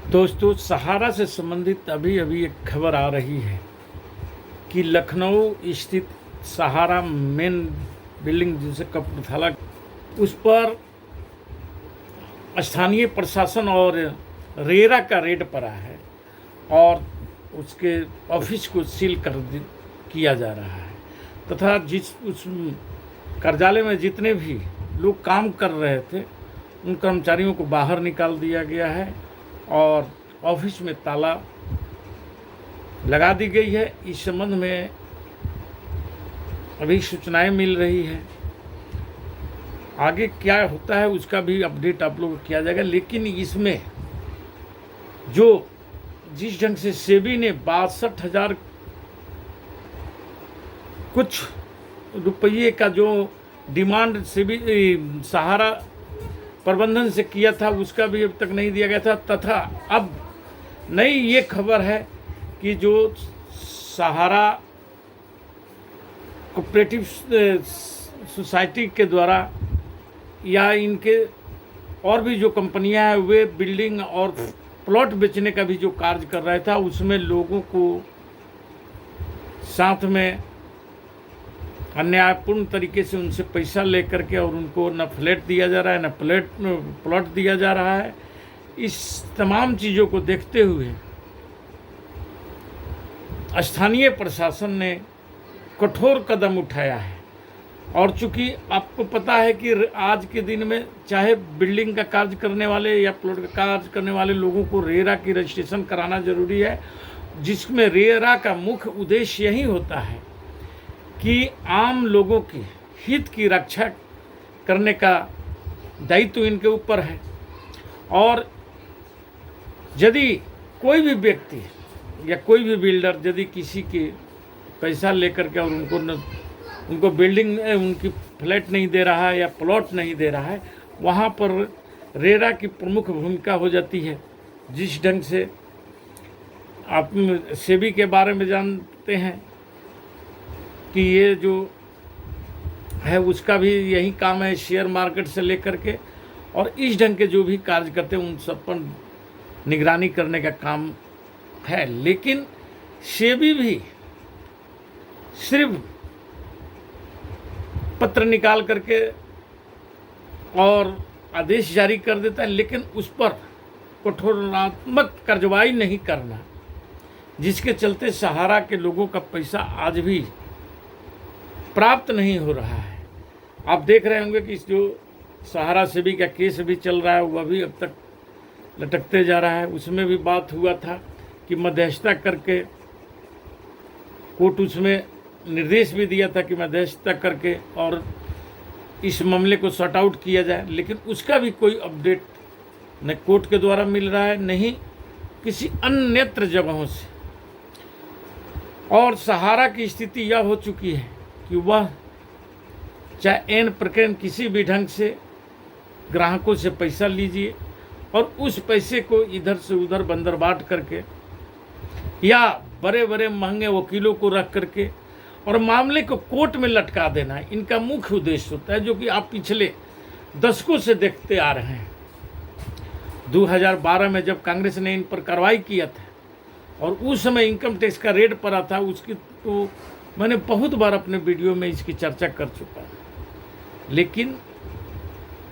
दोस्तों, सहारा से संबंधित अभी अभी एक खबर आ रही है कि लखनऊ स्थित सहारा मेन बिल्डिंग जिसे कपूरथला, उस पर स्थानीय प्रशासन और रेरा का रेड पड़ा है और उसके ऑफिस को सील किया जा रहा है तथा उस कार्यालय में जितने भी लोग काम कर रहे थे उन कर्मचारियों को बाहर निकाल दिया गया है और ऑफिस में ताला लगा दी गई है। इस संबंध में अभी सूचनाएं मिल रही है, आगे क्या होता है उसका भी अपडेट आप लोगों को किया जाएगा। लेकिन इसमें जो जिस ढंग से सेबी ने 62,000 कुछ रुपये का जो डिमांड सेबी सहारा प्रबंधन से किया था उसका भी अब तक नहीं दिया गया था, तथा अब नई ये खबर है कि जो सहारा कोऑपरेटिव सोसाइटी के द्वारा या इनके और भी जो कंपनियां हैं वे बिल्डिंग और प्लॉट बेचने का भी जो कार्य कर रहा था उसमें लोगों को साथ में अन्यायपूर्ण तरीके से उनसे पैसा लेकर के और उनको न फ्लैट दिया जा रहा है न प्लॉट दिया जा रहा है। इस तमाम चीज़ों को देखते हुए स्थानीय प्रशासन ने कठोर कदम उठाया है और चूंकि आपको पता है कि आज के दिन में चाहे बिल्डिंग का कार्य करने वाले या प्लॉट का कार्य करने वाले लोगों को रेरा की रजिस्ट्रेशन कराना जरूरी है, जिसमें रेरा का मुख्य उद्देश्य यही होता है कि आम लोगों के हित की रक्षा करने का दायित्व इनके ऊपर है। और यदि कोई भी व्यक्ति या कोई भी बिल्डर यदि किसी के पैसा लेकर के और उनको बिल्डिंग उनकी फ्लैट नहीं दे रहा है या प्लॉट नहीं दे रहा है, वहाँ पर रेरा की प्रमुख भूमिका हो जाती है। जिस ढंग से आप सेबी के बारे में जानते हैं कि ये जो है उसका भी यही काम है, शेयर मार्केट से लेकर के और इस ढंग के जो भी कार्य करते हैं उन सब पर निगरानी करने का काम है। लेकिन सेबी भी सिर्फ पत्र निकाल करके और आदेश जारी कर देता है, लेकिन उस पर कठोरात्मक कार्रवाई नहीं करना, जिसके चलते सहारा के लोगों का पैसा आज भी प्राप्त नहीं हो रहा है। आप देख रहे होंगे कि जो सहारा सेबी का केस भी चल रहा है वह भी अब तक लटकते जा रहा है। उसमें भी बात हुआ था कि मध्यस्थता करके कोर्ट उसमें निर्देश भी दिया था कि मध्यस्थता करके और इस मामले को सॉर्ट आउट किया जाए, लेकिन उसका भी कोई अपडेट न कोर्ट के द्वारा मिल रहा है नहीं किसी अन्यत्र जगहों से। और सहारा की स्थिति यह हो चुकी है कि वह चाहे एन प्रकरण किसी भी ढंग से ग्राहकों से पैसा लीजिए और उस पैसे को इधर से उधर बंदरबाट करके या बड़े बड़े महंगे वकीलों को रख करके और मामले को कोर्ट में लटका देना, इनका मुख्य उद्देश्य होता है, जो कि आप पिछले दशकों से देखते आ रहे हैं। 2012 में जब कांग्रेस ने इन पर कार्रवाई किया था और उस समय इनकम टैक्स का रेड पड़ा था, उसकी तो मैंने बहुत बार अपने वीडियो में इसकी चर्चा कर चुका हूँ। लेकिन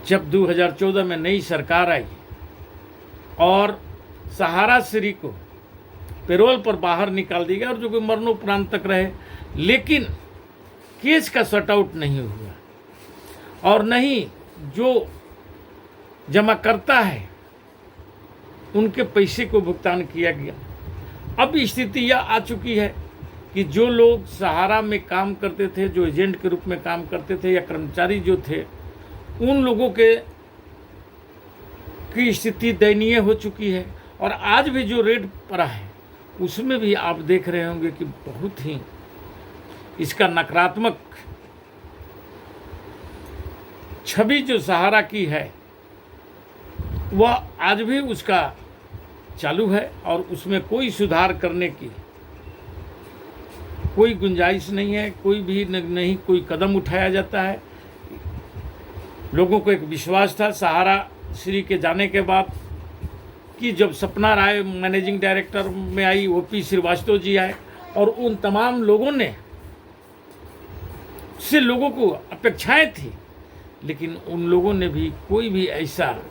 जब 2014 में नई सरकार आई और सहारा श्री को पेरोल पर बाहर निकाल दिया गया और जो कि मरणोपरांत तक रहे, लेकिन केस का सॉर्ट आउट नहीं हुआ और नहीं जो जमा करता है उनके पैसे को भुगतान किया गया। अब स्थिति यह आ चुकी है कि जो लोग सहारा में काम करते थे, जो एजेंट के रूप में काम करते थे या कर्मचारी जो थे, उन लोगों की स्थिति दयनीय हो चुकी है। और आज भी जो रेड पड़ा है उसमें भी आप देख रहे होंगे कि बहुत ही इसका नकारात्मक छवि जो सहारा की है वह आज भी उसका चालू है और उसमें कोई सुधार करने की कोई गुंजाइश नहीं है, कोई भी नहीं कोई कदम उठाया जाता है। लोगों को एक विश्वास था सहारा श्री के जाने के बाद कि जब सपना राय मैनेजिंग डायरेक्टर में आई, ओपी श्रीवास्तव जी आए, और उन तमाम लोगों ने से लोगों को अपेक्षाएं थी, लेकिन उन लोगों ने भी कोई भी ऐसा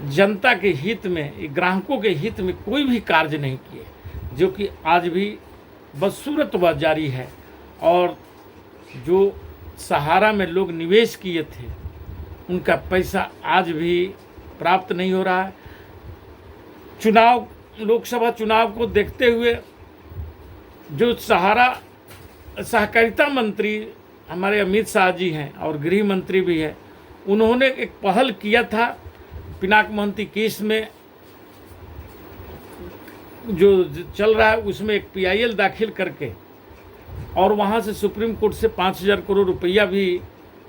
जनता के हित में, ग्राहकों के हित में कोई भी कार्य नहीं किए, जो कि आज भी बदसूरत व जारी है। और जो सहारा में लोग निवेश किए थे उनका पैसा आज भी प्राप्त नहीं हो रहा है। चुनाव, लोकसभा चुनाव को देखते हुए जो सहारा सहकारिता मंत्री हमारे अमित शाह जी हैं और गृह मंत्री भी हैं, उन्होंने एक पहल किया था पिनाक महंती केस में जो चल रहा है उसमें एक PIL दाखिल करके, और वहाँ से सुप्रीम कोर्ट से 5,000 करोड़ रुपया भी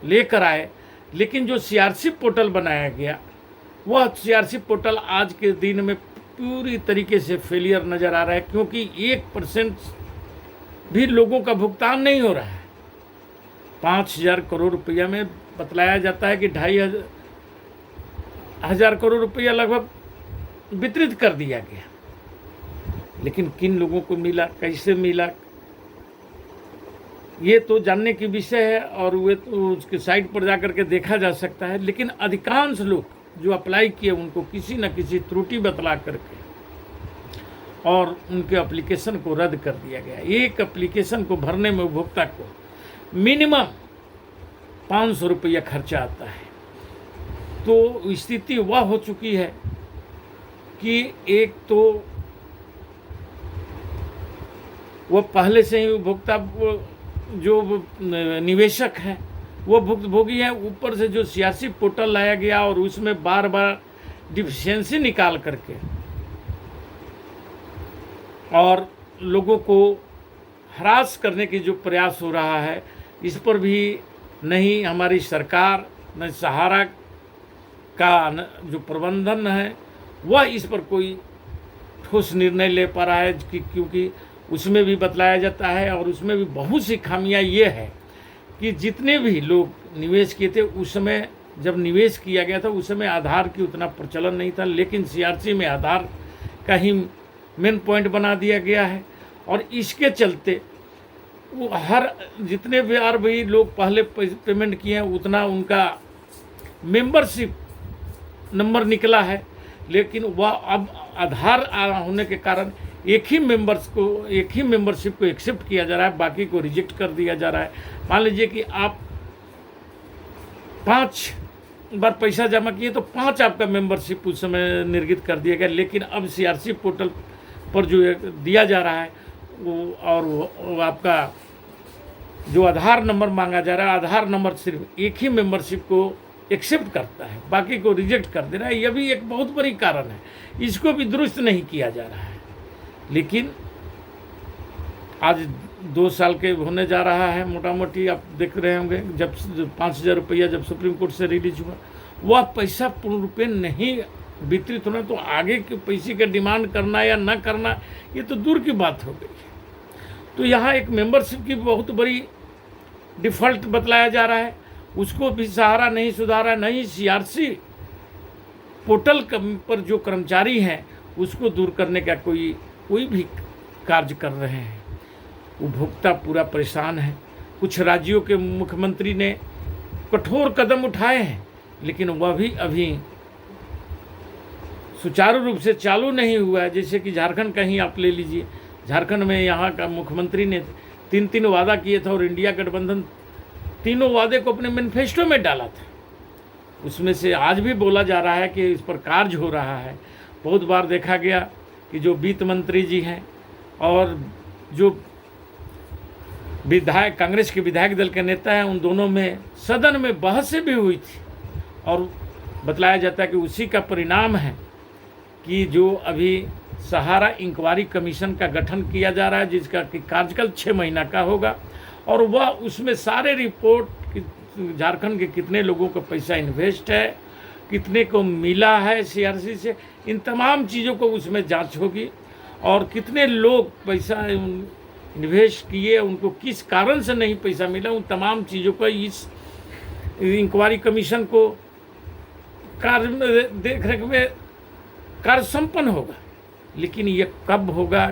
लेकर आए। लेकिन जो CRC पोर्टल बनाया गया, वह CRC पोर्टल आज के दिन में पूरी तरीके से फेलियर नज़र आ रहा है, क्योंकि 1% भी लोगों का भुगतान नहीं हो रहा है। 5,000 करोड़ रुपया में बतलाया जाता है कि 2,500 करोड़ रुपया लगभग वितरित कर दिया गया, लेकिन किन लोगों को मिला, कैसे मिला, ये तो जानने की विषय है और वे तो उसके साइट पर जा कर के देखा जा सकता है। लेकिन अधिकांश लोग जो अप्लाई किए उनको किसी न किसी त्रुटि बतला करके और उनके एप्लीकेशन को रद्द कर दिया गया। एक एप्लीकेशन को भरने में उपभोक्ता को मिनिमम 500 रुपया खर्चा आता है। तो स्थिति वह हो चुकी है कि एक तो वह पहले से ही उपभोक्ता जो निवेशक हैं वो भुक्तभोगी हैं, ऊपर से जो सियासी पोर्टल लाया गया और उसमें बार बार डिफिशिएंसी निकाल करके और लोगों को हरास करने की जो प्रयास हो रहा है, इस पर भी नहीं हमारी सरकार न सहारा का जो प्रबंधन है वह इस पर कोई ठोस निर्णय ले पा रहा है, क्योंकि उसमें भी बतलाया जाता है और उसमें भी बहुत सी खामियां ये है कि जितने भी लोग निवेश किए थे उस समय जब निवेश किया गया था उस समय आधार की उतना प्रचलन नहीं था, लेकिन CRC में आधार का ही मेन पॉइंट बना दिया गया है। और इसके चलते वो हर जितने भी लोग पहले पेमेंट किए हैं उतना उनका मेंबरशिप नंबर निकला है, लेकिन वह अब आधार होने के कारण एक ही मेंबरशिप को एक्सेप्ट किया जा रहा है, बाकी को रिजेक्ट कर दिया जा रहा है। मान लीजिए कि आप 5 बार पैसा जमा किए तो 5 आपका मेंबरशिप उस समय निर्गत कर दिया गया, लेकिन अब CRC पोर्टल पर जो दिया जा रहा है वो आपका जो आधार नंबर मांगा जा रहा है, आधार नंबर सिर्फ एक ही मेंबरशिप को एक्सेप्ट करता है, बाकी को रिजेक्ट कर दे रहा है। यह भी एक बहुत बड़ी कारण है, इसको भी दुरुस्त नहीं किया जा रहा है। लेकिन आज 2 साल के होने जा रहा है, मोटा मोटी आप देख रहे होंगे, जब 5,000 रुपया जब सुप्रीम कोर्ट से रिलीज हुआ वह पैसा पूर्ण रूप में नहीं वितरित होना, तो आगे के पैसे का डिमांड करना या न करना ये तो दूर की बात हो गई है। तो यहाँ एक मेंबरशिप की बहुत बड़ी डिफ़ॉल्ट बतलाया जा रहा है, उसको भी सहारा नहीं सुधारा, नहीं CRC पोर्टल पर जो कर्मचारी हैं उसको दूर करने का कोई भी कार्य कर रहे हैं। उपभोक्ता पूरा परेशान है। कुछ राज्यों के मुख्यमंत्री ने कठोर कदम उठाए हैं, लेकिन वह भी अभी सुचारू रूप से चालू नहीं हुआ है। जैसे कि झारखंड का ही आप ले लीजिए, झारखंड में यहाँ का मुख्यमंत्री ने 3 वादा किए थे और इंडिया गठबंधन तीनों वादे को अपने मैनिफेस्टो में डाला था। उसमें से आज भी बोला जा रहा है कि इस पर कार्य हो रहा है। बहुत बार देखा गया कि जो वित्त मंत्री जी हैं और जो विधायक कांग्रेस के विधायक दल के नेता हैं, उन दोनों में सदन में बहस भी हुई थी और बतलाया जाता है कि उसी का परिणाम है कि जो अभी सहारा इंक्वायरी कमीशन का गठन किया जा रहा है, जिसका कि कार्यकाल 6 महीना का होगा और वह उसमें सारे रिपोर्ट झारखंड के कितने लोगों को पैसा इन्वेस्ट है, कितने को मिला है CRC से, इन तमाम चीज़ों को उसमें जांच होगी और कितने लोग पैसा इन्वेस्ट किए, उनको किस कारण से नहीं पैसा मिला, उन तमाम चीज़ों को इस इंक्वायरी कमीशन को कार्य में देख रेख में कार्य संपन्न होगा, लेकिन ये कब होगा,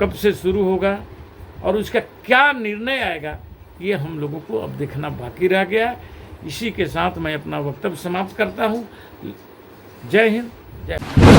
कब से शुरू होगा और उसका क्या निर्णय आएगा, ये हम लोगों को अब देखना बाकी रह गया। इसी के साथ मैं अपना वक्तव्य समाप्त करता हूँ। जय हिंद, जय।